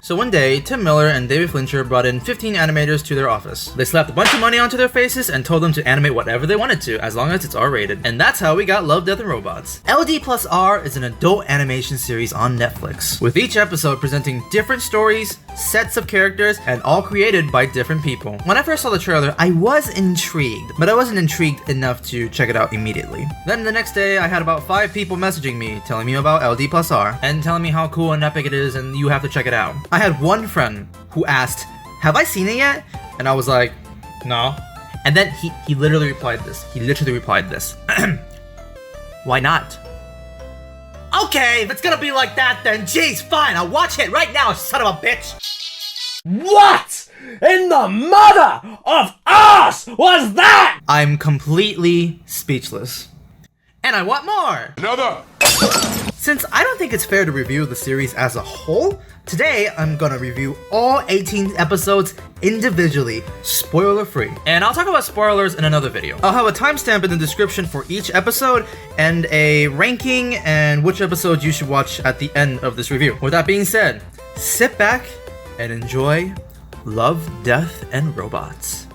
So one day, Tim Miller and David Fincher brought in 15 animators to their office. They slapped a bunch of money onto their faces and told them to animate whatever they wanted to, as long as it's R-rated. And that's how we got Love, Death, and Robots. LD plus R is an adult animation series on Netflix, with each episode presenting different stories, sets of characters, and all created by different people. When I first saw the trailer, I was intrigued, but I wasn't intrigued enough to check it out immediately. Then the next day, I had about 5 people messaging me, telling me about LD plus R, and telling me how cool and epic it is and you have to check it out. I had one friend who asked, "Have I seen it yet?" And I was like, "No." And then he literally replied this. Why not? Okay, if it's gonna be like that then, jeez, fine, I'll watch it right now, son of a bitch! What in the mother of us was that? I'm completely speechless. And I want more! Another! Since I don't think it's fair to review the series as a whole, today I'm gonna review all 18 episodes individually, spoiler-free. And I'll talk about spoilers in another video. I'll have a timestamp in the description for each episode and a ranking and which episodes you should watch at the end of this review. With that being said, sit back and enjoy Love, Death, and Robots.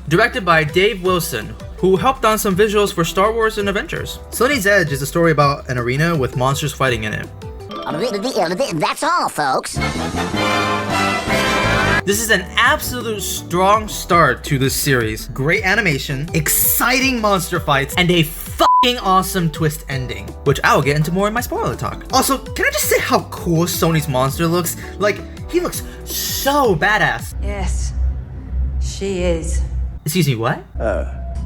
Directed by Dave Wilson, who helped on some visuals for Star Wars and Avengers. Sonnie's Edge is a story about an arena with monsters fighting in it. That's all, folks. This is an absolute strong start to this series. Great animation, exciting monster fights, and a fucking awesome twist ending, which I'll get into more in my spoiler talk. Also, can I just say how cool Sonnie's monster looks? Like, he looks so badass. Yes, she is. Excuse me, what?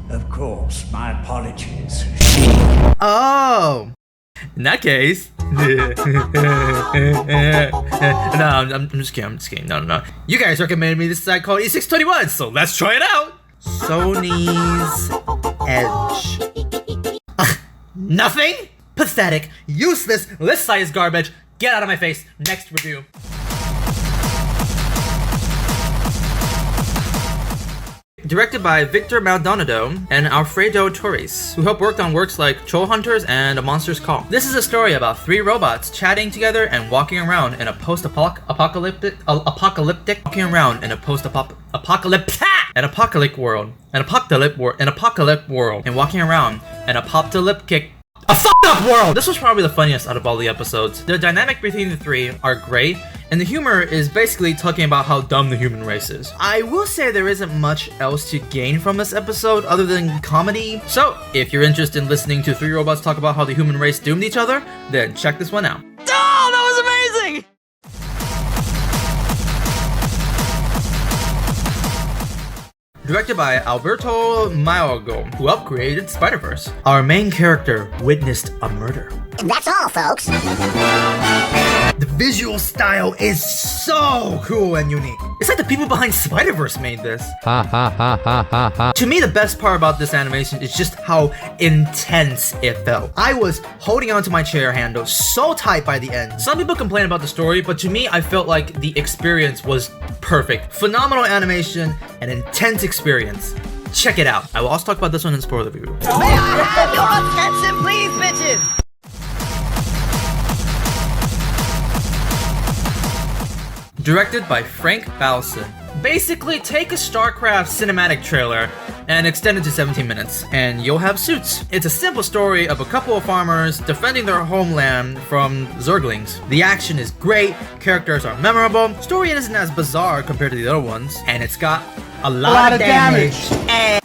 Of course, my apologies. Oh, in that case. No, I'm just kidding. No. You guys recommended me this site called E621, so let's try it out. Sonnie's Edge. Nothing? Pathetic, useless, this site is garbage. Get out of my face. Next review. Directed by Victor Maldonado and Alfredo Torres, who helped work on works like Troll Hunters and A Monster's Call. This is a story about 3 robots chatting together and walking around in a post-apocalyptic world, and walking around an apocalyptic world. This was probably the funniest out of all the episodes. The dynamic between the 3 are great, and the humor is basically talking about how dumb the human race is. I will say there isn't much else to gain from this episode other than comedy. So, if you're interested in listening to 3 robots talk about how the human race doomed each other, then check this one out. Oh, that was amazing! Directed by Alberto Maiogo, who helped create Spider-Verse. Our main character witnessed a murder. That's all, folks. The visual style is so cool and unique. It's like the people behind Spider-Verse made this. To me, the best part about this animation is just how intense it felt. I was holding onto my chair handle so tight by the end. Some people complain about the story, but to me, I felt like the experience was perfect. Phenomenal animation and intense experience. Check it out. I will also talk about this one in spoiler review. May I have your attention, please, bitches? Directed by Frank Balson. Basically, take a StarCraft cinematic trailer and extend it to 17 minutes, and you'll have suits. It's a simple story of a couple of farmers defending their homeland from Zerglings. The action is great, characters are memorable, story isn't as bizarre compared to the other ones, and it's got a lot of damage. And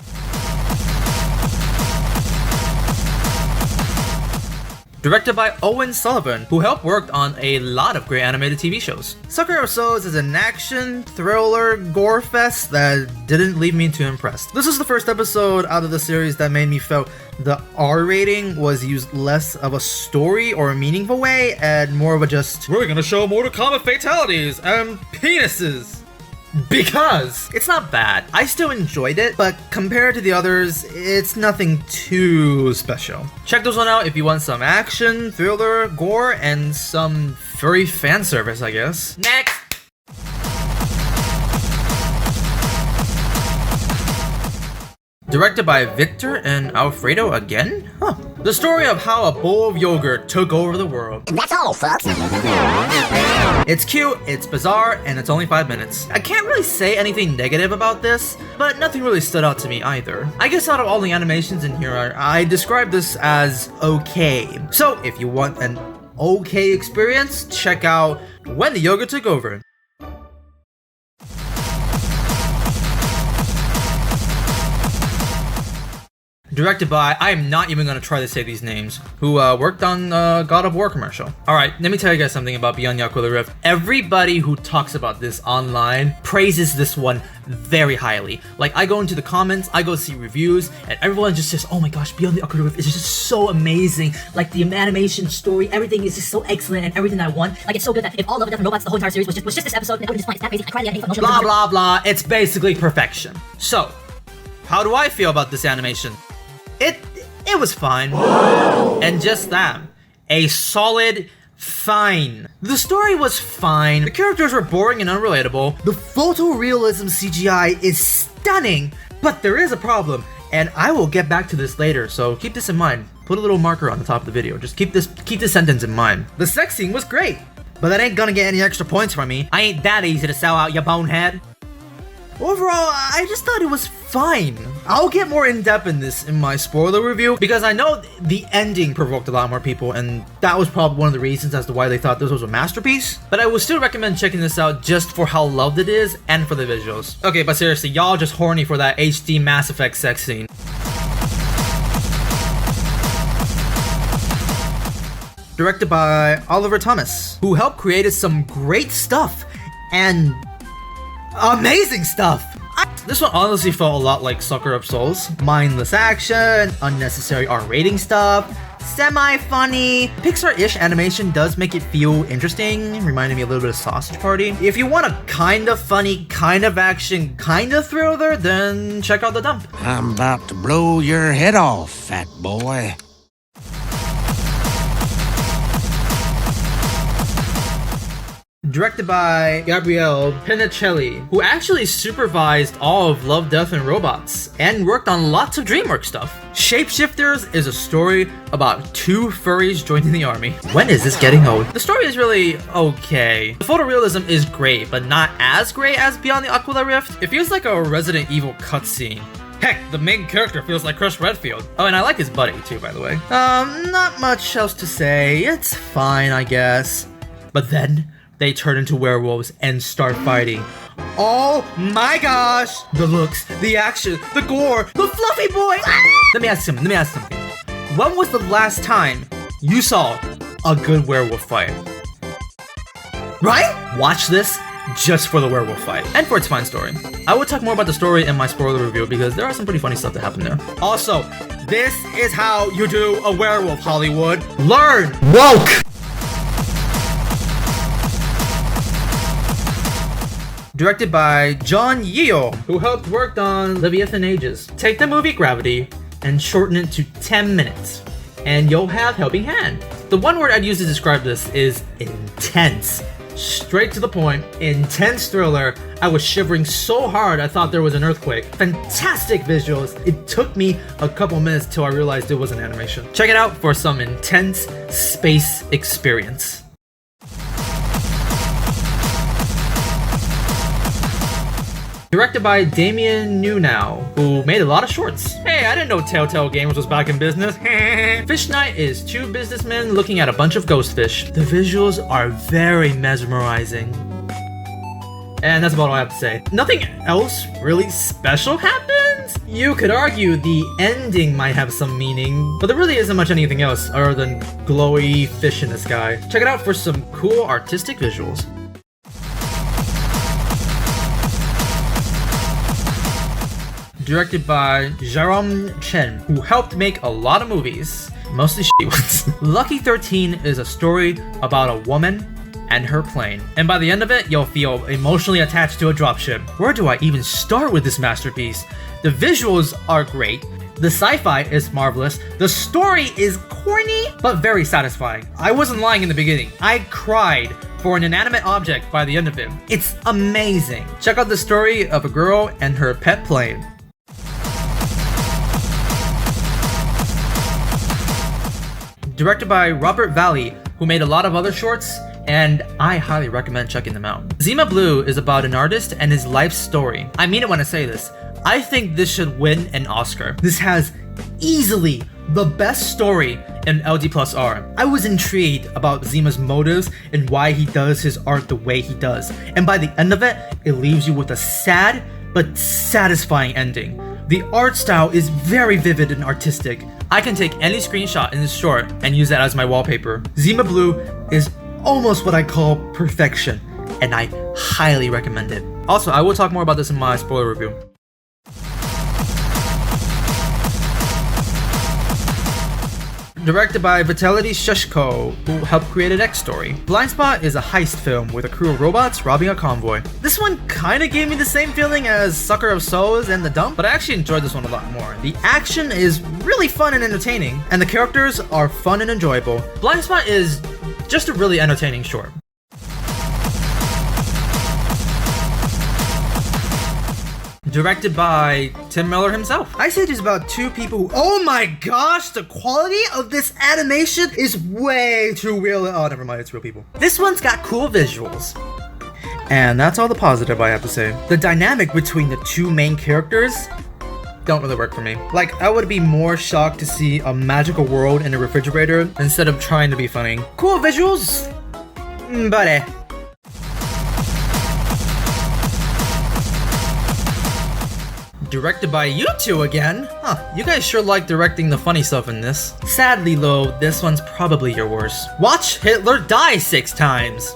directed by Owen Sullivan, who helped work on a lot of great animated TV shows. Sucker of Souls is an action, thriller, gore fest that didn't leave me too impressed. This is the first episode out of the series that made me feel the R rating was used less of a story or a meaningful way and more of a just, we're gonna show Mortal Kombat fatalities and penises. Because it's not bad. I still enjoyed it, but compared to the others, it's nothing too special. Check this one out if you want some action, thriller, gore, and some furry fan service, I guess. Next! Directed by Victor and Alfredo again? Huh. The story of how a bowl of yogurt took over the world. That's all, folks. It's cute, it's bizarre, and it's only 5 minutes. I can't really say anything negative about this, but nothing really stood out to me either. I guess out of all the animations in here, I describe this as okay. So if you want an okay experience, check out When the Yogurt Took Over. Directed by, I am not even gonna try to say these names, who worked on God of War commercial. Alright, let me tell you guys something about Beyond the Aquila Rift. Everybody who talks about this online praises this one very highly. Like, I go into the comments, I go see reviews, and everyone just says, oh my gosh, Beyond the Aquila Rift is just so amazing. Like, the animation, story, everything is just so excellent, and everything I want. Like, it's so good that if all Love, Death, and Robots, the whole entire series was just this episode, then I would just find it that crazy. I cried the ending. Blah, blah, blah. It's basically perfection. So, how do I feel about this animation? It was fine. And just that. A solid fine. The story was fine. The characters were boring and unrelatable. The photorealism CGI is stunning, but there is a problem, and I will get back to this later, so keep this in mind. Put a little marker on the top of the video. Just keep this sentence in mind. The sex scene was great, but that ain't gonna get any extra points from me. I ain't that easy to sell out, you bonehead. Overall, I just thought it was fine. I'll get more in-depth in this in my spoiler review, because I know the ending provoked a lot more people, and that was probably one of the reasons as to why they thought this was a masterpiece. But I would still recommend checking this out just for how loved it is and for the visuals. Okay, but seriously, y'all just horny for that HD Mass Effect sex scene. Directed by Oliver Thomas, who helped create some great stuff and amazing stuff. This one honestly felt a lot like Sucker Up Souls. Mindless action, unnecessary R-rating stuff, semi-funny. Pixar-ish animation does make it feel interesting, reminding me a little bit of Sausage Party. If you want a kind of funny, kind of action, kind of thriller, then check out The Dump. I'm about to blow your head off, fat boy. Directed by Gabriele Pinicelli, who actually supervised all of Love, Death, and Robots, and worked on lots of DreamWorks stuff. Shapeshifters is a story about two furries joining the army. When is this getting old? The story is really okay. The photorealism is great, but not as great as Beyond the Aquila Rift. It feels like a Resident Evil cutscene. Heck, the main character feels like Chris Redfield. Oh, and I like his buddy too, by the way. Not much else to say. It's fine, I guess. But then they turn into werewolves and start fighting. Oh my gosh! The looks, the action, the gore, the fluffy boy! Let me ask something. When was the last time you saw a good werewolf fight? Right? Watch this just for the werewolf fight and for its fine story. I will talk more about the story in my spoiler review because there are some pretty funny stuff that happened there. Also, this is how you do a werewolf, Hollywood. Learn! Woke! Directed by John Yeo, who helped work on Leviathan Ages. Take the movie Gravity and shorten it to 10 minutes, and you'll have Helping Hand. The one word I'd use to describe this is intense. Straight to the point, intense thriller. I was shivering so hard I thought there was an earthquake. Fantastic visuals. It took me a couple minutes till I realized it was an animation. Check it out for some intense space experience. Directed by Damien Nunow, who made a lot of shorts. Hey, I didn't know Telltale Games was back in business. Fish Night is two businessmen looking at a bunch of ghost fish. The visuals are very mesmerizing. And that's about all I have to say. Nothing else really special happens? You could argue the ending might have some meaning, but there really isn't much anything else other than glowy fish in the sky. Check it out for some cool artistic visuals. Directed by Jerome Chen, who helped make a lot of movies, mostly shitty ones. Lucky 13 is a story about a woman and her plane, and by the end of it, you'll feel emotionally attached to a dropship. Where do I even start with this masterpiece? The visuals are great, the sci-fi is marvelous, the story is corny, but very satisfying. I wasn't lying in the beginning. I cried for an inanimate object by the end of it. It's amazing. Check out the story of a girl and her pet plane. directed by Robert Valley, who made a lot of other shorts, and I highly recommend checking them out. Zima Blue is about an artist and his life story. I mean it when I say this. I think this should win an Oscar. This has easily the best story in LD+R. I was intrigued about Zima's motives and why he does his art the way he does. And by the end of it, it leaves you with a sad but satisfying ending. The art style is very vivid and artistic. I can take any screenshot in this short and use that as my wallpaper. Zima Blue is almost what I call perfection, and I highly recommend it. Also, I will talk more about this in my spoiler review. Directed by Vitaly Sheshko, who helped create an X story. Blindspot is a heist film with a crew of robots robbing a convoy. This one kinda gave me the same feeling as Sucker of Souls and The Dump, but I actually enjoyed this one a lot more. The action is really fun and entertaining, and the characters are fun and enjoyable. Blindspot is just a really entertaining short. Directed by Tim Miller himself. Ice Age is about two people who, oh my gosh, the quality of this animation is way too real. Oh, never mind, it's real people. This one's got cool visuals. And that's all the positive I have to say. The dynamic between the two main characters don't really work for me. Like, I would be more shocked to see a magical world in a refrigerator instead of trying to be funny. Cool visuals, but eh. Directed by you two again? Huh, you guys sure like directing the funny stuff in this. Sadly though, this one's probably your worst. Watch Hitler die 6 times!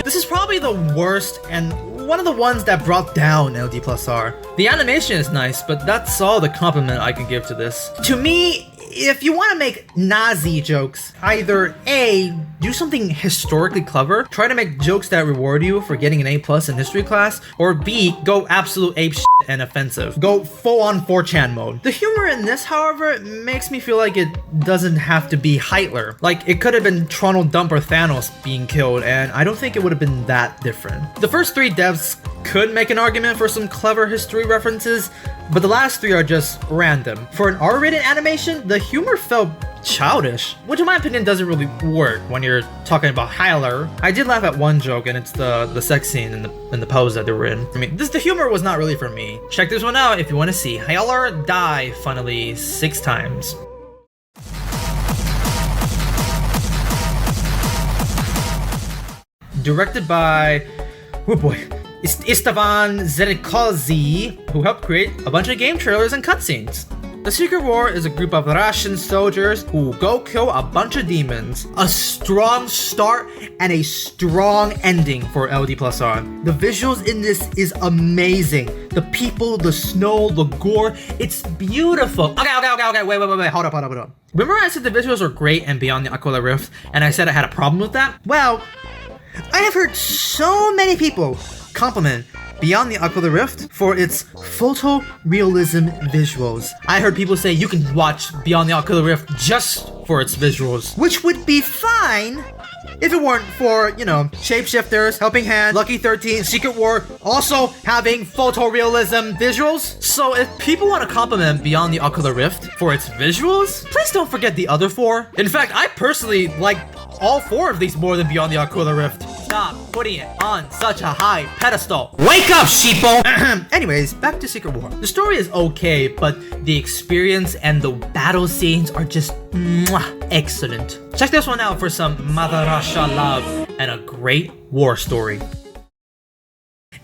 This is probably the worst and one of the ones that brought down LD+R. The animation is nice, but that's all the compliment I can give to this. To me, if you want to make Nazi jokes, either A, do something historically clever, try to make jokes that reward you for getting an A+ in history class, or B, go absolute ape shit and offensive. Go full on 4chan mode. The humor in this, however, makes me feel like it doesn't have to be Hitler. Like, it could have been Toronto Dump or Thanos being killed, and I don't think it would have been that different. The first 3 devs could make an argument for some clever history references, but the last 3 are just random. For an R-rated animation, the humor felt childish, which in my opinion doesn't really work when you're talking about Hitler. I did laugh at one joke, and it's the sex scene in the pose that they were in. I mean, the humor was not really for me. Check this one out if you want to see Hitler die funnily 6 times. Directed by, oh boy, Istvan Zerikozy, who helped create a bunch of game trailers and cutscenes. The Secret War is a group of Russian soldiers who go kill a bunch of demons. A strong start and a strong ending for LD+R. The visuals in this is amazing. The people, the snow, the gore, it's beautiful. Okay, wait, hold up. Remember I said the visuals were great and Beyond the Aquila Rift, and I said I had a problem with that? Well, I have heard so many people compliment Beyond the Aquila Rift for its photorealism visuals. I heard people say you can watch Beyond the Aquila Rift just for its visuals, which would be fine if it weren't for, you know, Shapeshifters, Helping Hand, Lucky 13, Secret War, also having photorealism visuals. So if people want to compliment Beyond the Aquila Rift for its visuals, please don't forget the other 4. In fact, I personally like all 4 of these more than Beyond the Aquila Rift. Stop putting it on such a high pedestal. Wake up, sheeple! Anyways, back to Secret War. The story is okay, but the experience and the battle scenes are just excellent. Check this one out for some Mother Russia love and a great war story.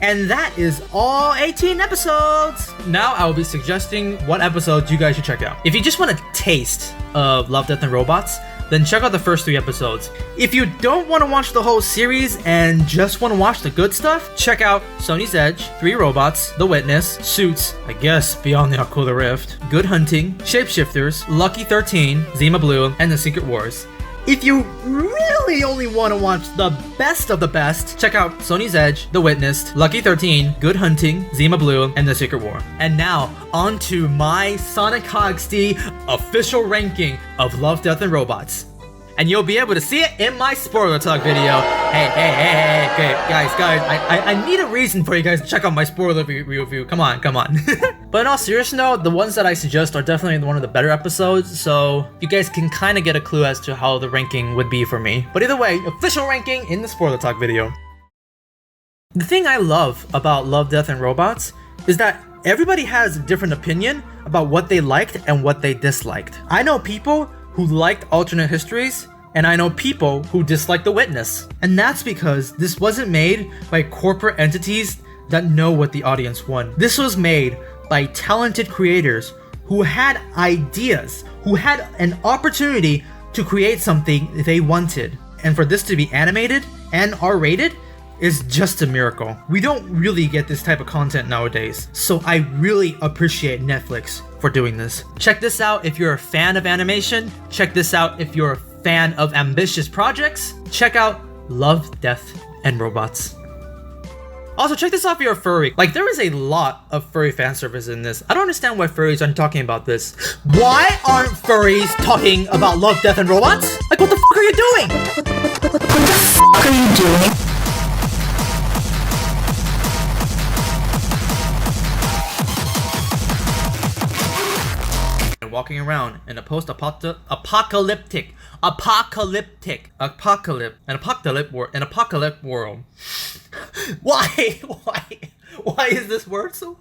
And that is all 18 episodes! Now I will be suggesting what episodes you guys should check out. If you just want a taste of Love, Death, and Robots, then check out the first 3 episodes. If you don't want to watch the whole series and just want to watch the good stuff, check out Sonnie's Edge, 3 Robots, The Witness, Suits, I guess Beyond the Aquila Rift, Good Hunting, Shapeshifters, Lucky 13, Zima Blue, and The Secret Wars. If you really only want to watch the best of the best, check out Sonnie's Edge, The Witness, Lucky 13, Good Hunting, Zima Blue, and The Secret War. And now, on to my SonicHaXD official ranking of Love, Death, and Robots. and you'll be able to see it in my spoiler talk video. Hey, okay, guys, I need a reason for you guys to check out my spoiler review. Come on. But in all seriousness though, the ones that I suggest are definitely one of the better episodes, so you guys can kind of get a clue as to how the ranking would be for me. But either way, official ranking in the spoiler talk video. The thing I love about Love, Death, and Robots is that everybody has a different opinion about what they liked and what they disliked. I know people who liked alternate histories, and I know people who disliked The Witness. And that's because this wasn't made by corporate entities that know what the audience want. This was made by talented creators who had ideas, who had an opportunity to create something they wanted. And for this to be animated and R-rated is just a miracle. We don't really get this type of content nowadays, so I really appreciate Netflix for doing this. Check this out if you're a fan of animation. Check this out if you're a fan of ambitious projects. Check out Love, Death, and Robots. Also, check this out if you're a furry. Like, there is a lot of furry fan service in this. I don't understand why furries aren't talking about this. Why aren't furries talking about Love, Death, and Robots? Like, what the fuck are you doing? What the fuck are you doing? Walking around in a post-apocalyptic world. Why is this word so